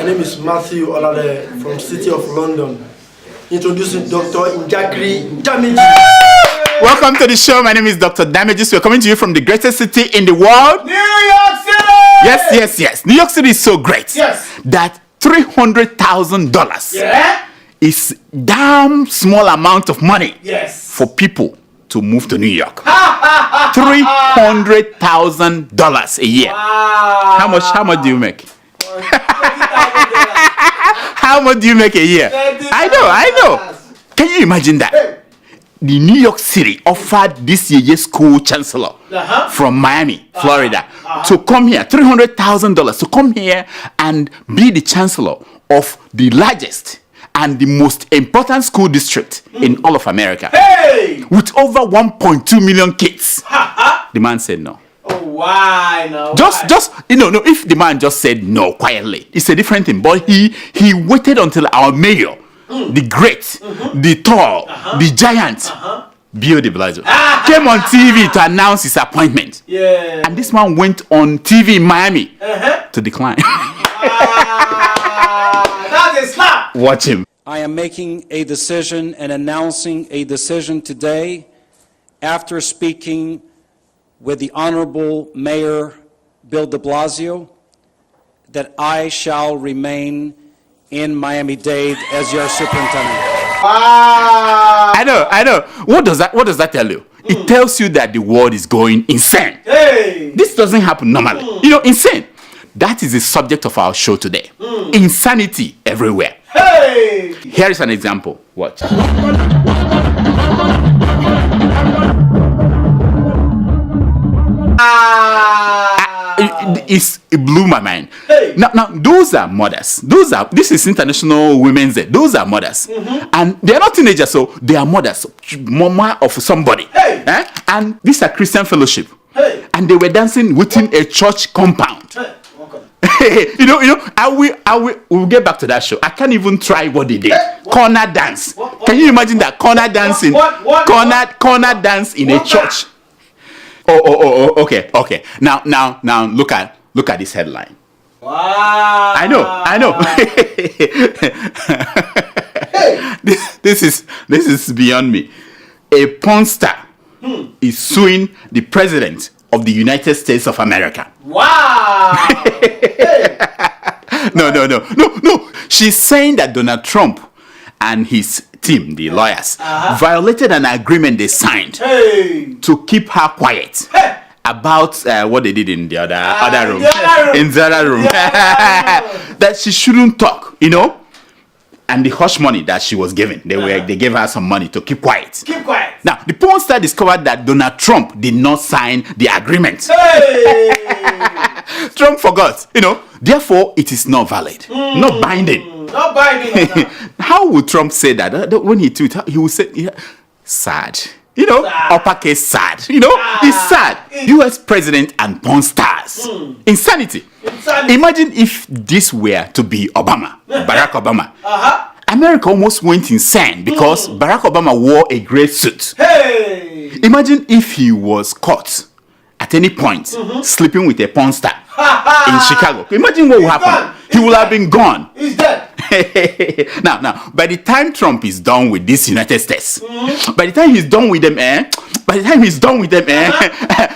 name is Matthew Olade from City of London. Introducing Dr. Njakri Damages. Welcome to the show. My name is Dr. Damages. We're coming to you from the greatest city in the world. New York City! Yes. New York City is so great that $300,000 is damn small amount of money for people to move to New York. $300,000 a year. Wow. How much do you make? How much do you make a year? I know. Can you imagine that? The New York City offered this year's school chancellor from Miami, Florida, to come here, $300,000 to come here and be the chancellor of the largest and the most important school district in all of America, with over 1.2 million kids. The man said no. Oh, why no? Just no. If the man just said no quietly, it's a different thing. But he waited until our mayor, the great, the tall, the giant, Bill de Blasio, came on TV to announce his appointment. And this man went on TV in Miami to decline. That is slap. Watch him. I am making a decision and announcing a decision today after speaking with the Honorable Mayor Bill de Blasio that I shall remain in Miami-Dade as your superintendent. I know. What does that tell you? It tells you that the world is going insane. This doesn't happen normally. Insane. That is the subject of our show today. Insanity everywhere. Here is an example. Watch. It blew my mind. Now those are mothers. This is International Women's Day. Those are mothers, and they are not teenagers, so they are mothers, mama of somebody. And these are Christian fellowship, and they were dancing within a church compound. We'll get back to that show. I can't even try what they did. Corner dance. Can you imagine that? Corner dancing. Corner dance in a church. Okay. Now look at this headline. Wow. I know. This is beyond me. A porn star is suing the president of the United States of America. Wow. No. She's saying that Donald Trump and his team, the lawyers, violated an agreement they signed to keep her quiet about what they did in the other room. In the other room. That she shouldn't talk, and the hush money that she was given. They gave her some money to keep quiet. Keep quiet. Now, the porn star discovered that Donald Trump did not sign the agreement. Trump forgot, therefore it is not valid, not binding. Not binding. How would Trump say that? When he tweeted, he would say, sad. Uppercase sad. He's sad. U.S. president and porn stars. Insanity. Imagine if this were to be Obama, Barack Obama. America almost went insane because Barack Obama wore a gray suit. Imagine if he was caught at any point sleeping with a porn star in Chicago. Imagine what would happen. He would have been gone. He's dead. Now, by the time Trump is done with this United States, by the time he's done with them,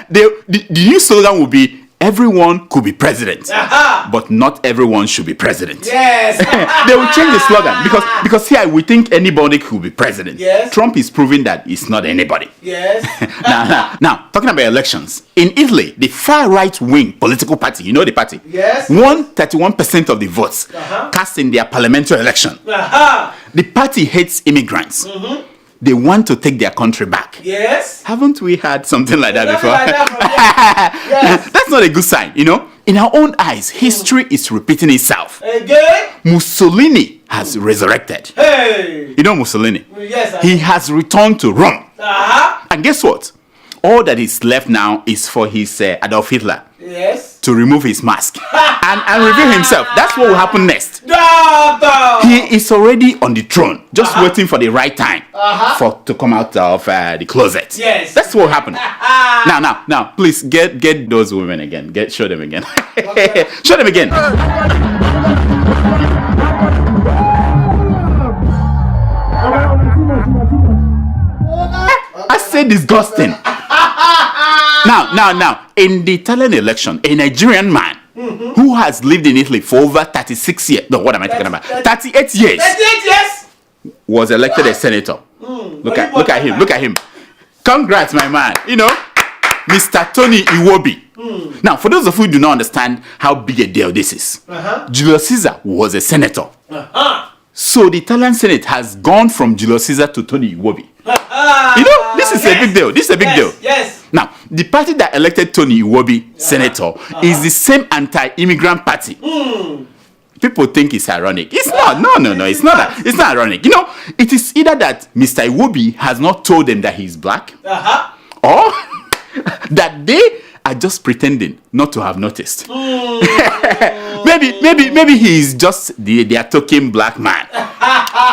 the new slogan will be, everyone could be president, but not everyone should be president. Yes. They will change the slogan because here we think anybody could be president. Yes. Trump is proving that it's not anybody. Yes. Now, talking about elections, in Italy, the far right wing political party, the party, won 31% of the votes cast in their parliamentary election. The party hates immigrants. They want to take their country back. Yes. Haven't we had something like that before? Like that yes. That's not a good sign, In our own eyes, history is repeating itself. Again? Mussolini has resurrected. Mussolini? Yes. He has returned to Rome. And guess what? All that is left now is for his Adolf Hitler to remove his mask and reveal himself. That's what will happen next. He is already on the throne, just waiting for the right time to come out of the closet. Yes. That's what will happen. Now, please get those women again. Show them again. Okay. Show them again. I say disgusting. Now, in the Italian election, a Nigerian man who has lived in Italy for over 36 years, no, what am I talking about? 38 years 38 years. was elected a senator. Look at him. Congrats, my man. You know, Mr. Tony Iwobi. Now, for those of you who do not understand how big a deal this is, Julius Caesar was a senator. So the Italian Senate has gone from Julius Caesar to Tony Iwobi. You know, this is a big deal. This is a big deal. Yes. Now, the party that elected Tony Iwobi senator is the same anti-immigrant party. People think it's ironic. It's not. No. It's not that. It's not ironic. You know, it is either that Mr. Iwobi has not told them that he's black, or that they are just pretending not to have noticed. maybe he's just their token black man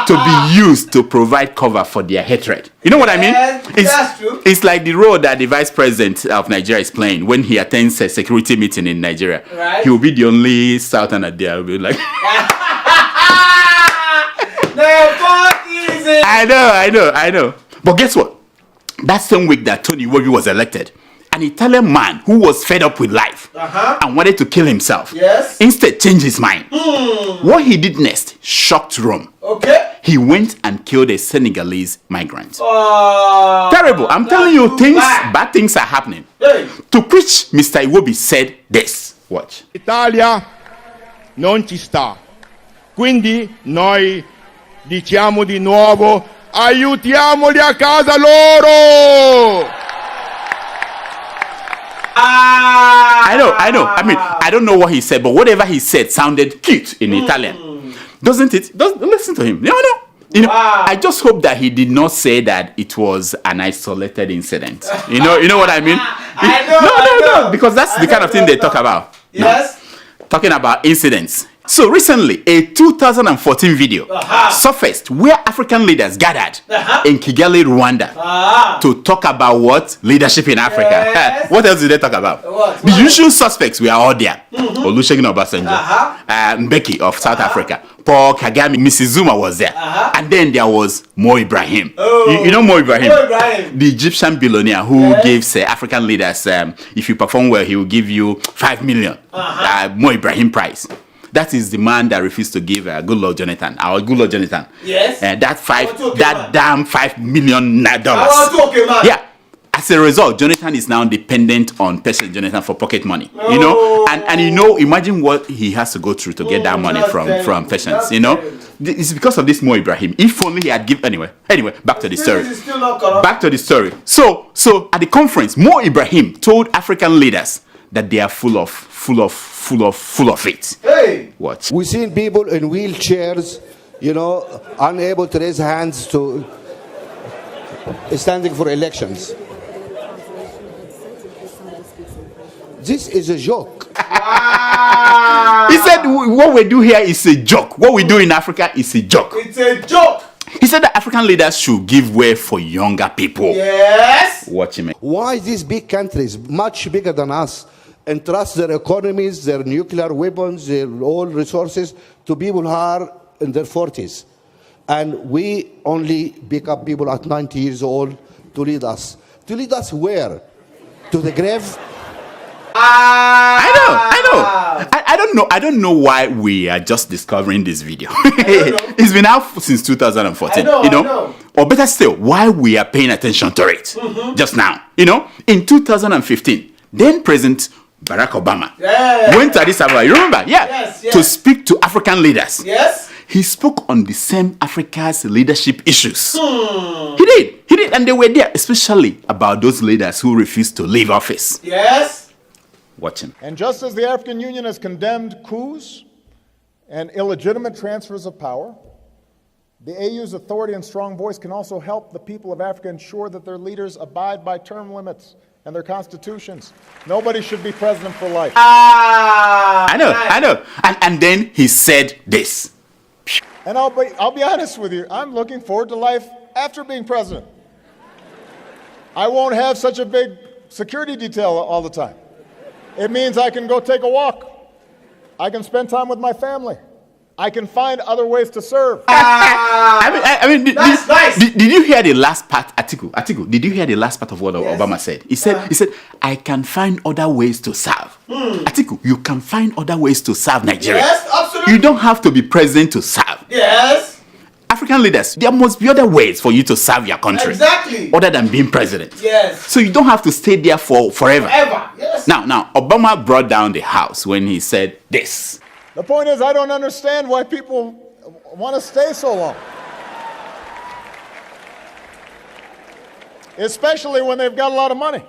to be used to provide cover for their hatred. You know what I mean? That's true. It's like the role that the vice president of Nigeria is playing when he attends a security meeting in Nigeria. Right. He will be the only southerner there. He'll be like, Nepotism. I know. But guess what? That same week that Tony Iwobi was elected, an Italian man who was fed up with life and wanted to kill himself, instead changed his mind. What he did next shocked Rome. Okay. He went and killed a Senegalese migrant. Terrible. I'm telling you, bad things are happening. Hey. To preach, Mr. Iwobi said this. Watch. L'Italia non ci sta. Quindi noi diciamo di nuovo, aiutiamoli a casa loro! I know. I mean, I don't know what he said, but whatever he said sounded cute in Italian. Doesn't it? Listen to him. You know, I just hope that he did not say that it was an isolated incident. You know what I mean? No, because that's the kind of thing they talk about. Yes. No, talking about incidents. So recently, a 2014 video surfaced where African leaders gathered in Kigali, Rwanda, to talk about what? Leadership in Africa. Yes. What else did they talk about? The usual suspects were all there. Olusegun Obasanjo, Mbeki of South Africa, Paul Kagame, Mrs. Zuma was there. And then there was Mo Ibrahim. You know Mo Ibrahim? Mo Ibrahim. The Egyptian billionaire who gives African leaders, if you perform well, he will give you 5 million. Mo Ibrahim prize. That is the man that refused to give Goodluck Jonathan. Our Goodluck Jonathan. Yes. That damn $5 million. Man. Yeah. As a result, Jonathan is now dependent on President Jonathan for pocket money. You know, and you know, imagine what he has to go through to get that money from Patience. You know, it's because of this Mo Ibrahim. If only he had given anyway. Back to the story. Back to the story. So at the conference, Mo Ibrahim told African leaders that they are full of it. Hey. What? We've seen people in wheelchairs, unable to raise hands to standing for elections. This is a joke. He said what we do here is a joke. What we do in Africa is a joke. It's a joke. He said that African leaders should give way for younger people. Yes. Watch him. Why these big countries, much bigger than us, entrust their economies, their nuclear weapons, their oil resources to people who are in their 40s? And we only pick up people at 90 years old to lead us. To lead us where? To the grave? I know. I don't know why we are just discovering this video. It's been out since 2014. I know. Or better still, why we are paying attention to it just now. In 2015, then President Barack Obama went to Addis Ababa. You remember? Yes. To speak to African leaders. Yes. He spoke on the same Africa's leadership issues. He did, and they were there, especially about those leaders who refused to leave office. Yes. Watch him. And just as the African Union has condemned coups and illegitimate transfers of power, the AU's authority and strong voice can also help the people of Africa ensure that their leaders abide by term limits and their constitutions. Nobody should be president for life. I know. And then he said this. And I'll be honest with you, I'm looking forward to life after being president. I won't have such a big security detail all the time. It means I can go take a walk. I can spend time with my family. I can find other ways to serve. I mean, That's nice. did you hear the last part, Atiku? Did you hear the last part of what Obama said? He said, I can find other ways to serve. Atiku, you can find other ways to serve Nigeria. Yes, absolutely. You don't have to be president to serve. Yes. African leaders, there must be other ways for you to serve your country. Exactly. Other than being president. Yes. So you don't have to stay there for forever. Ever. Yes. Now, Obama brought down the house when he said this. The point is, I don't understand why people want to stay so long. Especially when they've got a lot of money.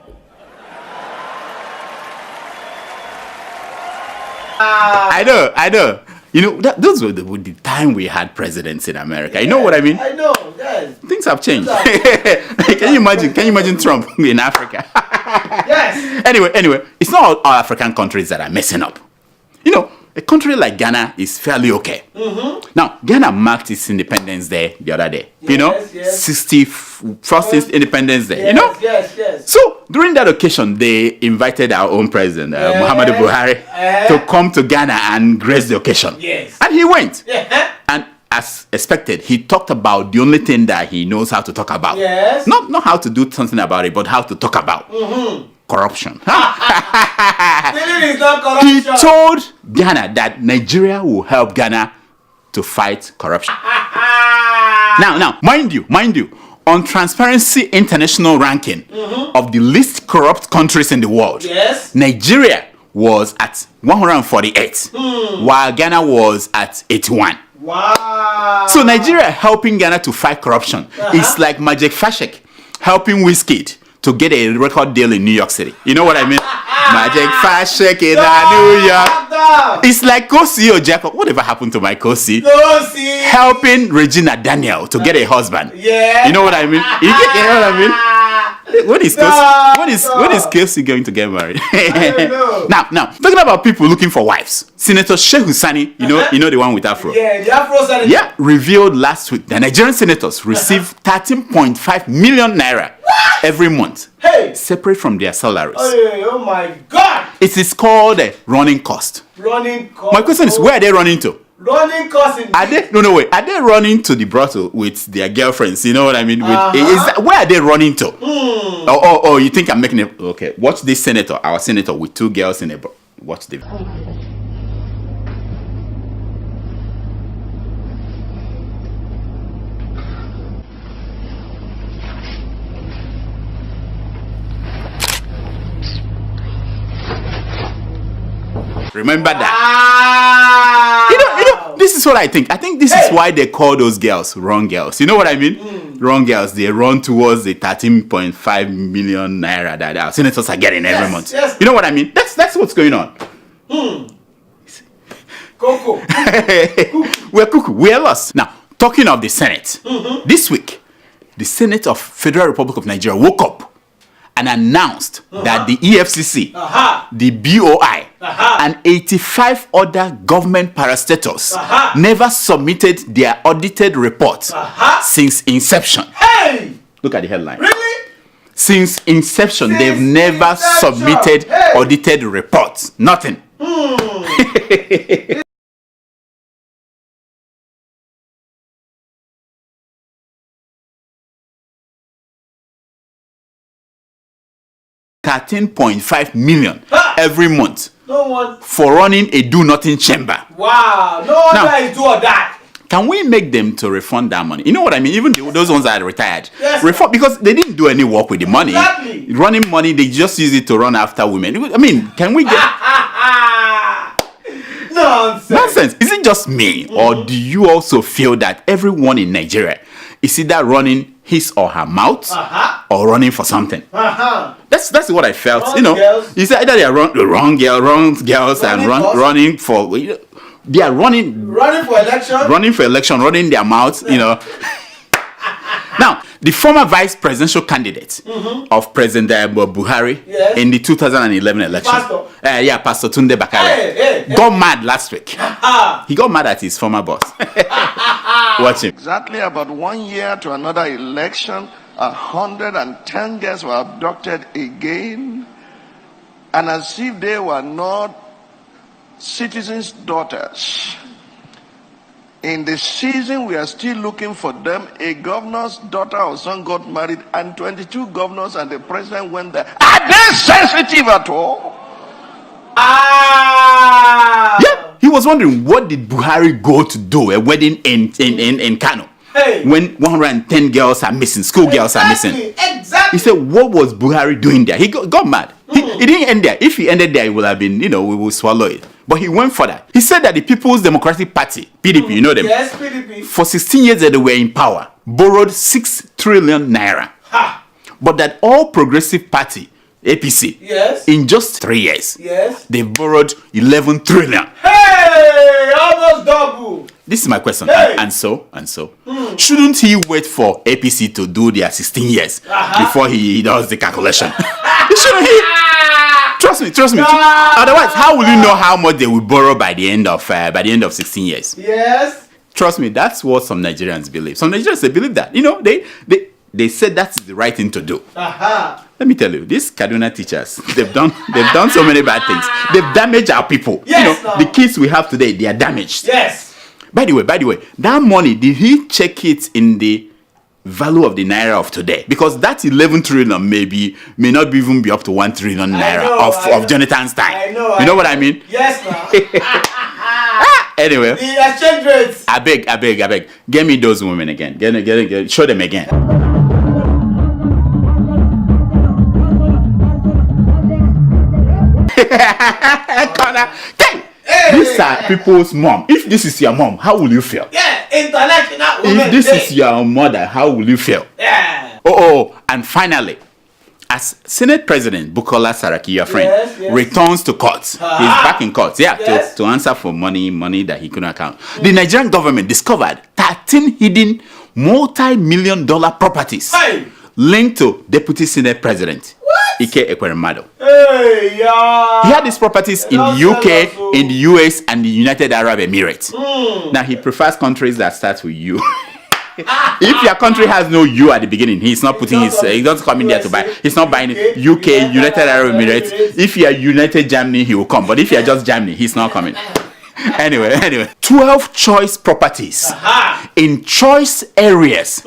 I know. You know, those were the time we had presidents in America. You know what I mean? I know. Yes. Things have changed. Can you imagine Trump in Africa? Yes. Anyway, it's not all African countries that are messing up. You know, a country like Ghana is fairly okay. Now, Ghana marked its independence day the other day. You know, Yes. 61st Independence Day. You know? Yes. So, during that occasion, they invited our own president, Muhammadu Buhari, to come to Ghana and grace the occasion. Yes. And he went. Yeah. And as expected, he talked about the only thing that he knows how to talk about. Yes. Not how to do something about it, but how to talk about. Corruption. Stealing is not He corruption. told Ghana that Nigeria will help Ghana to fight corruption. Now, mind you, on Transparency International ranking of the least corrupt countries in the world, Yes. Nigeria was at 148, while Ghana was at 81. Wow. So Nigeria helping Ghana to fight corruption is like Magic Fashek helping Wizkid to get a record deal in New York City. You know what I mean? Magic Fashek in New York. It's like Kosi or Jacob. Whatever happened to my Kosi? Helping Regina Daniel to get a husband. Yeah. You know what I mean? You know what I mean? When is Kosi going to get married? I don't know. Now, talking about people looking for wives. Senator Shehu Sani, you know the one with Afro. Yeah, the Afro senator. Yeah, revealed last week that Nigerian senators receive 13.5 million naira every month, Hey. separate from their salaries. Oh my God. It is called a running cost. Running cost. My question is, where are they running to? Running cost in. Are they Are they running to the brothel with their girlfriends? You know what I mean? Where are they running to? Oh, you think I'm making it? Okay, watch this senator, our senator, with two girls in a. Watch the. Remember that. You know, this is what I think. I think this is why they call those girls wrong girls. You know what I mean? Wrong girls. They run towards the 13.5 million naira that our senators are getting every month. Yes. You know what I mean? That's what's going on. Coco. We're cuckoo. We're lost. Now, talking of the Senate, this week, the Senate of Federal Republic of Nigeria woke up and announced that the EFCC, the BOI, and 85 other government parastatals never submitted their audited reports since inception. Hey! Look at the headline. Really? Since inception, they've never inception. submitted Hey! audited reports. Nothing. $13.5 million every month No one. for running a do-nothing chamber. Wow. No one Now- that is do or die. Can we make them to refund that money? You know what I mean? Even those ones that are retired. Yes. Refund, because they didn't do any work with the money. Exactly. Running money, they just use it to run after women. I mean, can we get... Nonsense. Nonsense. Is it just me? Or do you also feel that everyone in Nigeria is either running his or her mouth or running for something? That's what I felt. Wrong you know, girls. it's either they are wrong girls and running for... They are running for election. running their mouths, you know. Now, the former vice presidential candidate of President Buhari in the 2011 election, Pastor Tunde Bakare, got mad last week. He got mad at his former boss. Watch him. Exactly about 1 year to another election, 110 girls were abducted again, and as if they were not citizens' daughters. In the season, we are still looking for them. A governor's daughter or son got married, and 22 governors and the president went there. Are they sensitive at all? Yeah, he was wondering, what did Buhari go to do? A wedding in Kano. Hey. When 110 girls are missing, school girls are missing. Exactly. He said, what was Buhari doing there? He got mad. He didn't end there. If he ended there, it would have been, we will swallow it. But he went further. He said that the People's Democratic Party, PDP, you know them, Yes, PDP. for 16 years that they were in power, borrowed 6 trillion naira. Ha. But that all Progressive Party, APC, Yes. in just 3 years, Yes. they borrowed 11 trillion. Hey, almost double. This is my question. Hey. And so. Shouldn't he wait for APC to do their 16 years before he does the calculation? Shouldn't he? Trust me. Otherwise, how will you know how much they will borrow by the end of 16 years? Yes. Trust me, that's what some Nigerians believe. Some Nigerians, they believe that. They said that's the right thing to do. Let me tell you, these Kaduna teachers, they've done so many bad things. They've damaged our people. Yes, the kids we have today, they are damaged. Yes. By the way, that money, did he check it in the value of the naira of today? Because that 11 trillion may not even be up to 1 trillion naira of Jonathan's time. I know. You know what I mean? Yes, now. Anyway, The exchange rates. I beg. Get me those women again. Get, show them again. These are people's mom. If this is your mom, how will you feel? Yeah, international women. If this is your mother, how will you feel? Yeah. And finally, as Senate President Bukola Saraki, your friend, Yes. returns to court, he's back in court, Yes. to answer for money that he couldn't account. The Nigerian government discovered 13 hidden multi-million-dollar properties linked to Deputy Senate President Ike Ekweremadu. Hey, yeah. He had these properties in the UK, in the US, and the United Arab Emirates. Now, he prefers countries that start with U. If your country has no U at the beginning, he's not putting he doesn't come in there to buy. He's not buying UK, United Arab Emirates. If you are United Germany, he will come. But if you are just Germany, he's not coming. Anyway, 12 choice properties in choice areas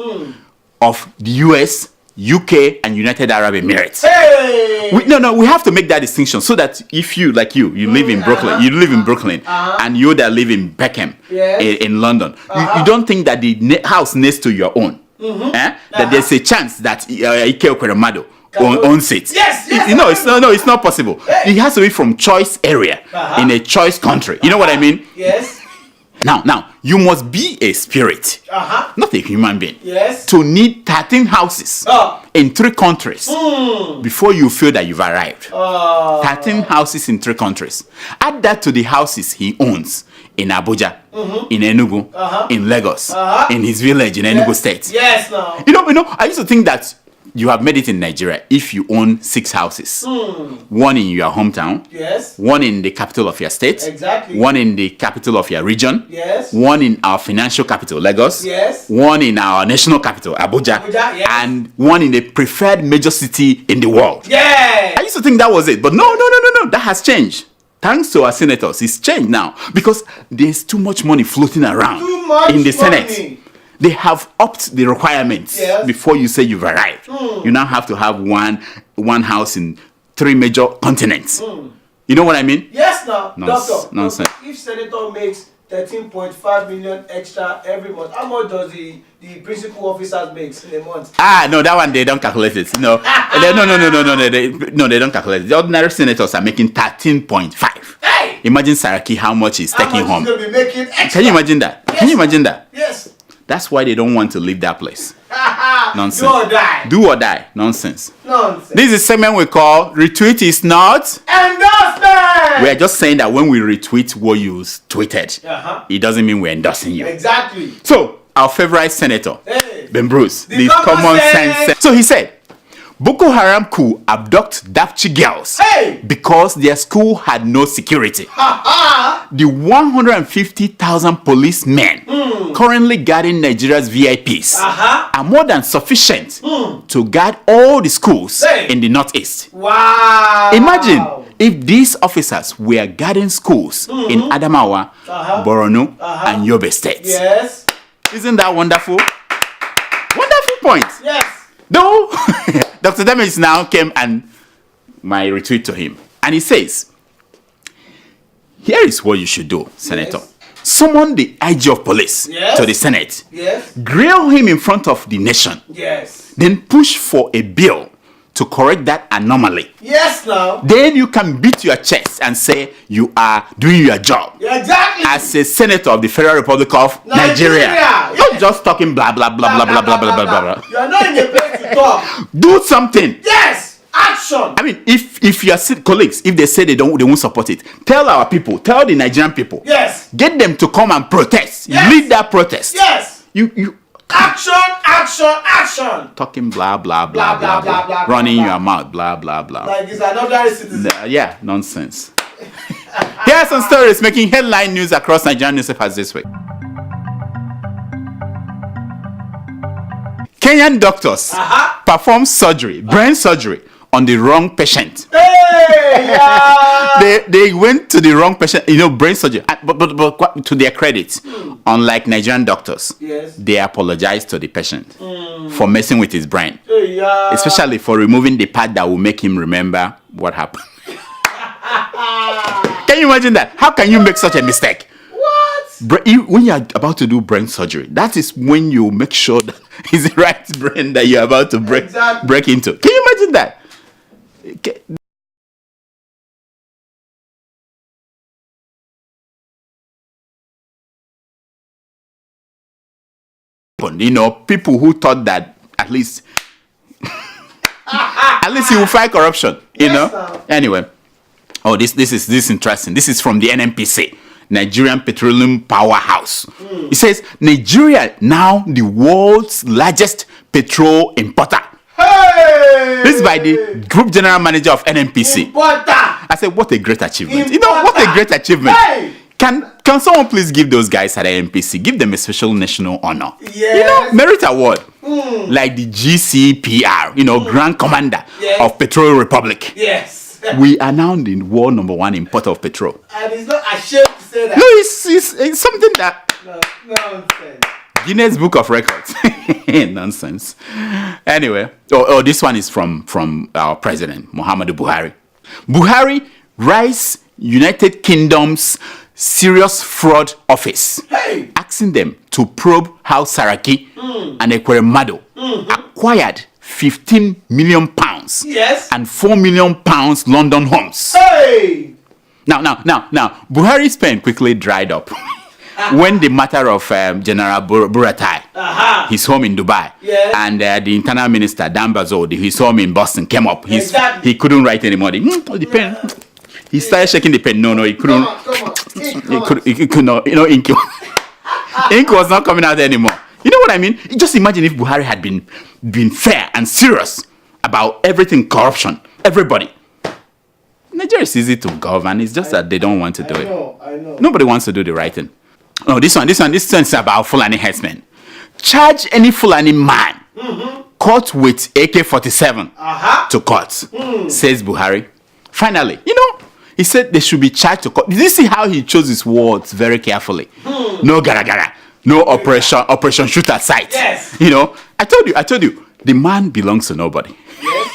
of the US, UK, and United Arab Emirates. Hey. We have to make that distinction so that if you live in Brooklyn, and you that live in Beckham, in London, you don't think that the house next to your own, that there's a chance that Ike Ekweremadu owns it. Yes. It's not possible. It has to be from choice area in a choice country. You know what I mean? Yes. Now, you must be a spirit, not a human being, Yes. to need 13 houses in 3 countries before you feel that you've arrived. 13 houses in 3 countries. Add that to the houses he owns in Abuja, in Enugu, in Lagos, in his village in Enugu State. Yes, now. I used to think that you have made it in Nigeria if you own 6 houses. One in your hometown. Yes. One in the capital of your state. Exactly. One in the capital of your region. Yes. One in our financial capital, Lagos. Yes. One in our national capital, Abuja. Yes. And one in the preferred major city in the world. Yeah. I used to think that was it. But no. That has changed. Thanks to our senators, it's changed now. Because there's too much money floating around in the Senate. They have upped the requirements before you say you've arrived. You now have to have one house in 3 major continents. You know what I mean? Yes, now. Doctor, Nonsense. if Senator makes 13.5 million extra every month, how much does the principal officers makes in a month? No, that one they don't calculate it. No, they don't calculate it. The ordinary senators are making 13.5. Hey! Imagine Saraki how much he's taking home. He's gonna be making extra? Can you imagine that? Yes. Can you imagine that? Yes. That's why they don't want to leave that place. Nonsense. Do or die. Do or die. Nonsense. Nonsense. This is a segment we call Retweet is Not Endorsement! We are just saying that when we retweet what you tweeted, it doesn't mean we're endorsing you. Exactly. So, our favorite senator, Ben Bruce, The common sense. So he said, Boko Haram coup abduct Dapchi girls because their school had no security. The 150,000 policemen currently guarding Nigeria's VIPs are more than sufficient to guard all the schools in the Northeast. Wow. if these officers were guarding schools in Adamawa, Borno, and Yobe states. Yes. Isn't that wonderful? Wonderful point. Yes. Though Dr. Demis now came and my retweet to him, and he says, here is what you should do, Senator. Yes. Summon the IG of police Yes. to the Senate. Yes. Grill him in front of the nation. Yes. Then push for a bill to correct that anomaly. Yes, now. Then you can beat your chest and say you are doing your job Yeah, exactly. as a senator of the Federal Republic of Nigeria. Nigeria. Not just talking blah blah blah blah blah blah blah blah blah. You are not in a place to talk. Do something. Yes. Action. I mean, if your colleagues, if they say they won't support it, tell our people, tell the Nigerian people. Yes. Get them to come and protest. Yes. Lead that protest. Yes. You Action, action, action. talking blah blah blah blah blah, running your mouth blah blah blah. Like it's another citizen. Yeah, nonsense. Here are some stories making headline news across Nigerian newspapers this week. Kenyan doctors perform surgery, brain surgery, on the wrong patient. Hey, yeah. They went to the wrong patient, brain surgery. But to their credit, unlike Nigerian doctors, Yes. they apologized to the patient for messing with his brain, Hey, yeah. especially for removing the part that will make him remember what happened. Can you imagine that? How can you make such a mistake? What? When you're about to do brain surgery, that is when you make sure that it's the right brain that you're about to break into. Can you imagine that? People who thought that at least he will fight corruption, Anyway, this is interesting. This is from the NNPC, Nigerian Petroleum Powerhouse. It says Nigeria now the world's largest petrol importer. Hey! This is by the group general manager of NNPC. Importer. I said, what a great achievement. Importer. What a great achievement. Hey! Can someone please give those guys at NNPC, give them a special national honor? Yes. Merit award. Like the GCPR, Grand Commander of Petroleum Republic. Yes. We are now the world #1 importer of petrol. And he's not ashamed to say that. No, it's something that No, nonsense. Guinness Book of Records. Nonsense. Anyway, this one is from our president, Muhammadu Buhari. Buhari writes United Kingdom's Serious Fraud Office, asking them to probe how Saraki and Ekweremadu acquired 15 million pounds and 4 million pounds London homes. Hey! Now, Buhari's pen quickly dried up when the matter of General Buratai, his home in Dubai, and the internal minister, Dan Bazo, his home in Boston, came up. He couldn't write anymore. The pen. He started shaking the pen. No, he couldn't. Come on. He could not. Ink was not coming out anymore. You know what I mean? Just imagine if Buhari had been fair and serious about everything, corruption, everybody. Nigeria is easy to govern. It's just that they don't want to do it. I know. Nobody wants to do the right thing. Oh, this one is about Fulani herdsmen. Charge any Fulani man caught with AK-47 to court, says Buhari. Finally, he said they should be charged to court. Did you see how he chose his words very carefully? No gara-gara, no operation shoot at sight. Yes. I told you, the man belongs to nobody. Yes.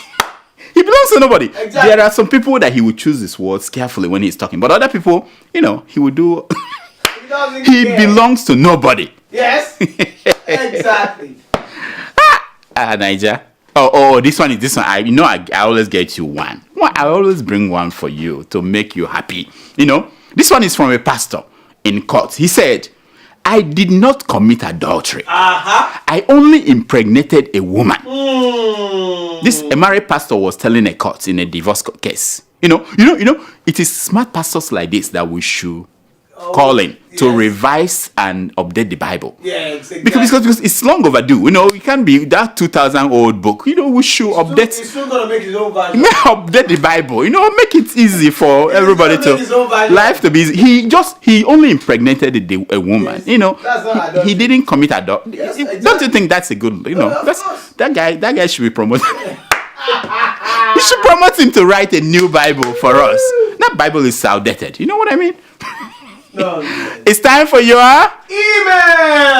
He belongs to nobody. Exactly. There are some people that he would choose his words carefully when he's talking, but other people, he would do. He belongs to nobody. Yes. Exactly. Niger. This one. I always get you one. I always bring one for you to make you happy. This one is from a pastor in court. He said, I did not commit adultery. I only impregnated a woman. This a married pastor was telling a court in a divorce case. It is smart pastors like this that we should call in to revise and update the Bible. Yeah, exactly. Because it's long overdue. It can't be that 2,000-old book. We should update. He's still gonna make his own version. Update the Bible. Make it easy for everybody to life to be easy. He only impregnated a woman. That's not adultery. He didn't commit adultery. Yes, exactly. Don't you think that's a good? That guy should be promoted. We should promote him to write a new Bible for us. That Bible is outdated. You know what I mean? No. It's time for your Email.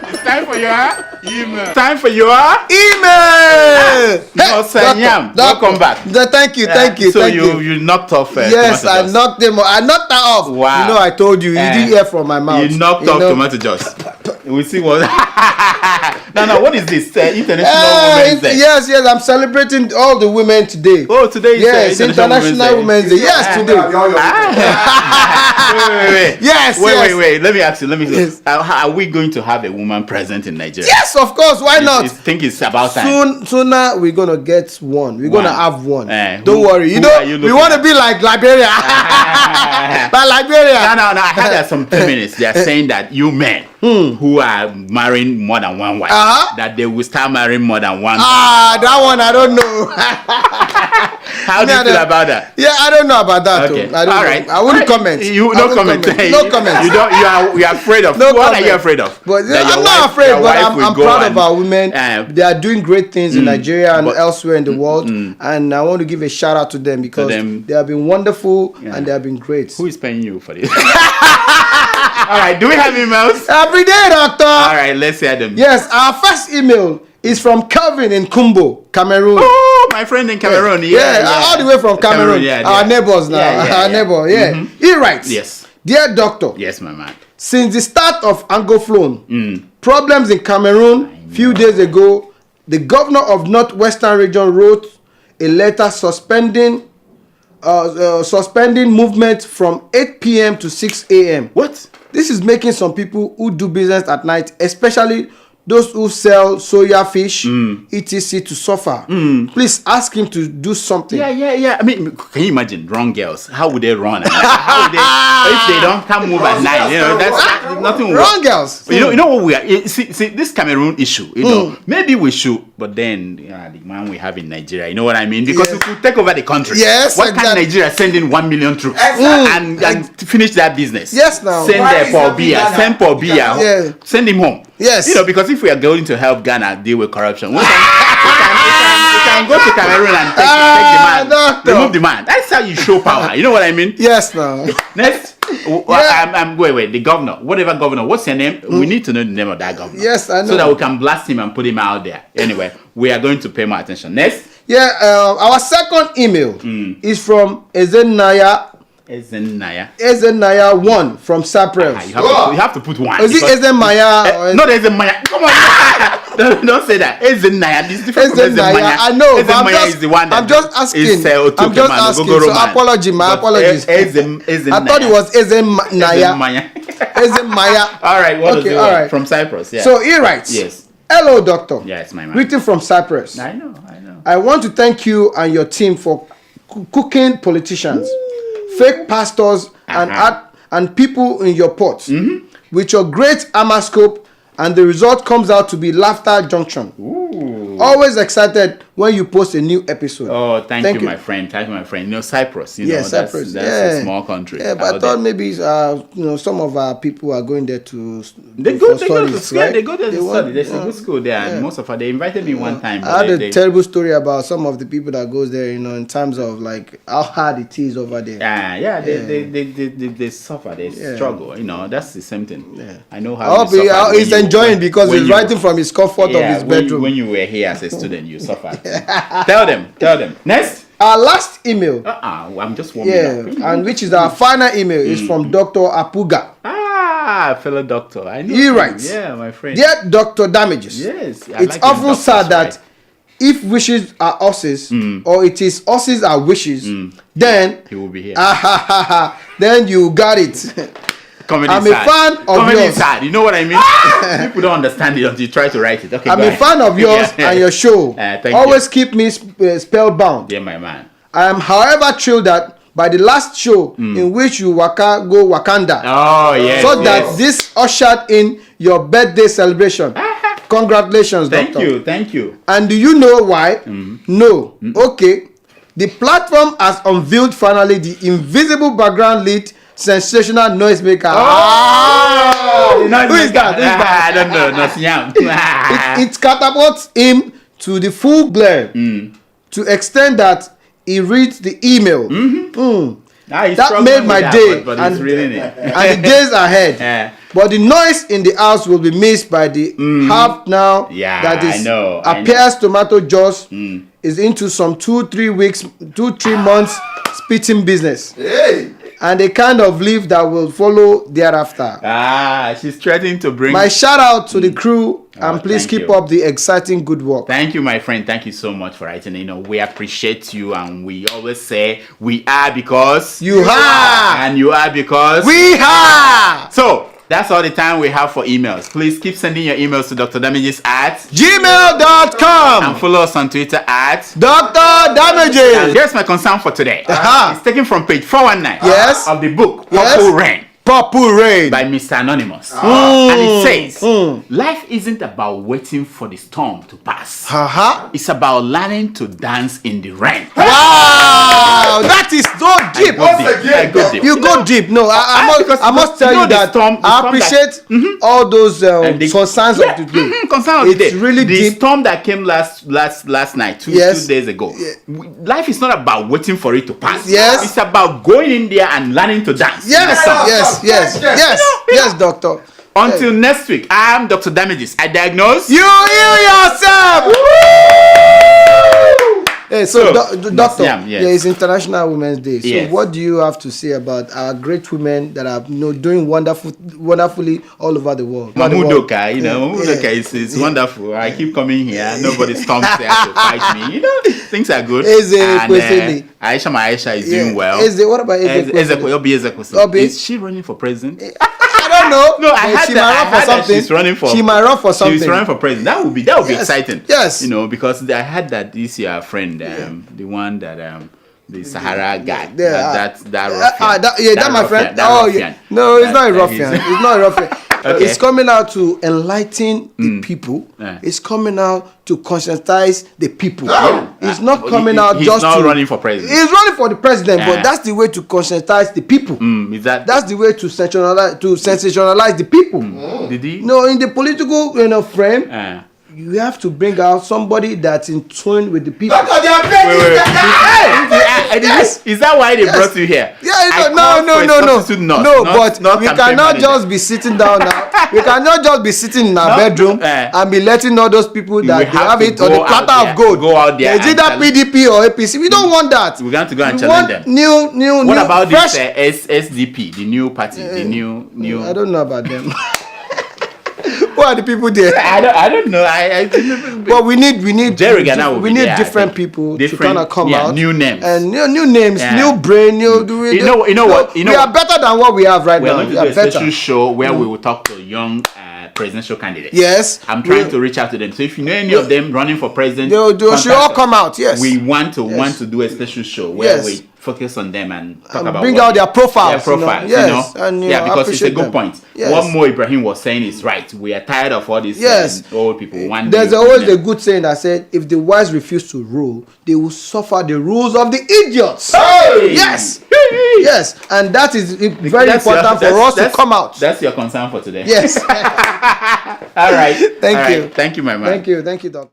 It's time for your email. Time for your Email. No, Sanyam. Welcome back. Thank you, thank you, So thank you knocked off. Yes, tomato I juice. knocked them. I knocked that off. Wow. You know, I told you. You didn't hear from my mouth. You knocked off tomato juice. We see what. No. What is this? International Women's Day. Yes, I'm celebrating all the women today. Oh, today is Yes, International Women's Day. Yes, today. Wait. Yes, Wait. Let me ask you. Yes. Are we going to have a woman present in Nigeria? Yes, of course. Why not? I think it's about time. Sooner we're gonna get one. We're gonna have one. Don't who- worry. who You are know, you we looking want to at? be like Liberia. Like Liberia. No. I heard that some feminists, they are saying that you men who are marrying more than one wife, that they will start marrying more than one. That one I don't know. How do you feel about that? Yeah, I don't know about that. Okay. I don't All know. right. I wouldn't comment. No comment. No comment. You are afraid of. No What comment. are you afraid of? But That your I'm not wife- afraid, your but wife I'm will go proud and- of our women. They are doing great things in Nigeria and elsewhere in the world. And I want to give a shout out to them because they have been wonderful and they have been great. Who is paying you for this? All right. Do we have emails? Every day, doctor. All right. Let's hear them. Yes, our first email is from Calvin in Kumbo, Cameroon. Oh, my friend in Cameroon. Yeah. All the way from Cameroon. Our neighbors now. Our neighbor. Yeah. He writes. Yes. Dear doctor. Yes, my man. Since the start of Anglophone, problems in Cameroon, few days ago, the governor of Northwestern Region wrote a letter suspending movement from 8 p.m. to 6 a.m. What? This is making some people who do business at night, especially those who sell soya fish, etc., to suffer. Please ask him to do something. Yeah. I mean, can you imagine wrong girls? How would they run? At night? How would they, if they don't come move at night? You know, that's nothing. Wrong girls. You know what we are. See this Cameroon issue. You know, maybe we should, but then the man we have in Nigeria. You know what I mean? Because if we take over the country, Yes, can Nigeria send in 1 million troops and finish that business? Yes, now. Send Paul Biya. Send Paul Biya. Yeah. Send him home. Yes. You know, because if we are going to help Ghana deal with corruption, we can go to Cameroon and take the man, doctor. remove the man. That's how you show power. You know what I mean? Yes, now. Next, wait. The governor, whatever governor, what's your name? We need to know the name of that governor. Yes, I know. So that we can blast him and put him out there. Anyway, we are going to pay more attention. Next. Yeah, our second email is from Ezenaya Ezenaya. 1 from Cyprus. You have to put one. Is it Ezemaya? Not Ezemaya. Come on. Don't say that. Ezenaya. This is different from Ezemaya. Ezemaya. I know, but Ezemaya is the one that I'm just asking. is, I'm just asking. So apology, my apologies. Ezenaya. I thought it was Ezemaya. Ezemaya. All right. What Okay, is it? all right. From Cyprus. Yeah. So he writes. Yes. Hello, doctor. Yes, my man. Written from Cyprus. I know. I want to thank you and your team for cooking politicians, fake pastors, and people in your pots with your great Amascope, and the result comes out to be Laughter Junction. Always excited when you post a new episode. Oh, thank you, my friend. Thank you, my friend. You know, Cyprus. You know, Cyprus. That's a small country. Yeah, but I thought maybe some of our people are going there to They go to studies, school. right? They go there to study. There's a want- good school there. And most of them, they invited me one time. I had a terrible story about some of the people that goes there, in terms of like how hard it is over there. They suffer. They struggle. You know, that's the same thing. Yeah. I know I how hope he's enjoying because he's writing from his comfort of his bedroom. When you were here as a student, you suffered. Tell them. Next. Our last email. I'm just warming up. And which is our final email is from Dr. Apuga. Fellow doctor. I know. He writes. Yeah, my friend. Dear Dr. Damages. Yes. It's often said that if wishes are horses, or it is horses are wishes, then he will be here. Then you got it. Comedy I'm sad. a fan of Comedy yours. sad. You know what I mean? People don't understand it until you try to write it. Okay, I'm a fan of yours and your show. Thank Always you. keep me spellbound. Yeah, my man. I am, however, thrilled that by the last show in which you go Wakanda, Oh, yes. so that this ushered in your birthday celebration. Congratulations, doctor. Thank you. And do you know why? No. Okay. The platform has unveiled finally the invisible background lit sensational noisemaker. Oh, Who is that? Who is that? I don't know. Not Siam. It catapults him to the full glare to extent that he reads the email. That made my day, but and, it's reading it. and the days ahead. Yeah. But the noise in the house will be missed by the half now Yeah, that is I know. appears tomato juice is into some 2-3 months spitting business. And the kind of leaf that will follow thereafter. She's threatening to bring. My shout out to the crew, and please thank keep you. up the exciting good work. Thank you, my friend. Thank you so much for writing. You know, we appreciate you, and we always say we are because You are. and you are because We are. So that's all the time we have for emails. Please keep sending your emails to Dr. Damages at gmail.com and follow us on Twitter at Dr. And Damages. here's my concern for today. Aha. It's taken from page 419 Yes. of the book Yes. Purple Rain Purple Rain. by Mr. Anonymous. And it says, life isn't about waiting for the storm to pass. It's about learning to dance in the rain. Wow, that is so deep. I go deep. You go deep. No, I must tell you that I appreciate all those concerns of the day. Concern of the day. It's really the deep. storm that came last night, two days ago. Life is not about waiting for it to pass. Yes. It's about going in there and learning to dance. Yes, doctor. Until next week, I'm Dr. Damages. I diagnose. You heal yourself. Hey, so doctor, it's International Women's Day. So what do you have to say about our great women that are doing wonderfully all over the world? Mamudoka, Mamudoka is wonderful. I keep coming here. Nobody storms there to fight me. Things are good. And Aisha is doing well. What about Ezekwe? Is she running for president? I don't know. No, I heard that she's running for. She might run for something. She's running for president. That would be exciting. Yes. Because I heard that this your friend, the one that the Sahara guy, that my friend. No, it's not a ruffian. It's not a ruffian. Okay. It's coming out to enlighten the people. It's coming out to conscientize the people. It's not coming out just to. He's not running for president. He's running for the president, but that's the way to conscientize the people. That's the way to sensationalize the people. Did he? No, in the political frame. You have to bring out somebody that's in tune with the people. Is that why they brought you here? No, but we cannot just be sitting down now. We cannot just be sitting in our bedroom and be letting all those people that they have it on the platter of gold. Go out there. Is it that PDP or APC? We don't want that. We're going to go and challenge them. New. What about this SDP, the new party, the new? I don't know about them. Who are the people there? I don't know. But we need Jerry Ghana will be there, different people to kind of come out. New names. And new names, new brain, You know what? We are better than what we have right now. We're going to do a special show where we will talk to young presidential candidates. Yes. I'm trying to reach out to them. So if you know any of them running for president, they should all come out. Yes. We want to do a special show where we focus on them and talk about bring out their profiles. Yes. And, because it's a good point. Yes. What Mo Ibrahim was saying is right. We are tired of all these old people. There's always a good saying that said, if the wise refuse to rule, they will suffer the rules of the idiots. Hey! Yes. Yes. And that is very important for us to come out. That's your concern for today. Yes. All right. Thank you. Thank you, my man. Thank you, Doc.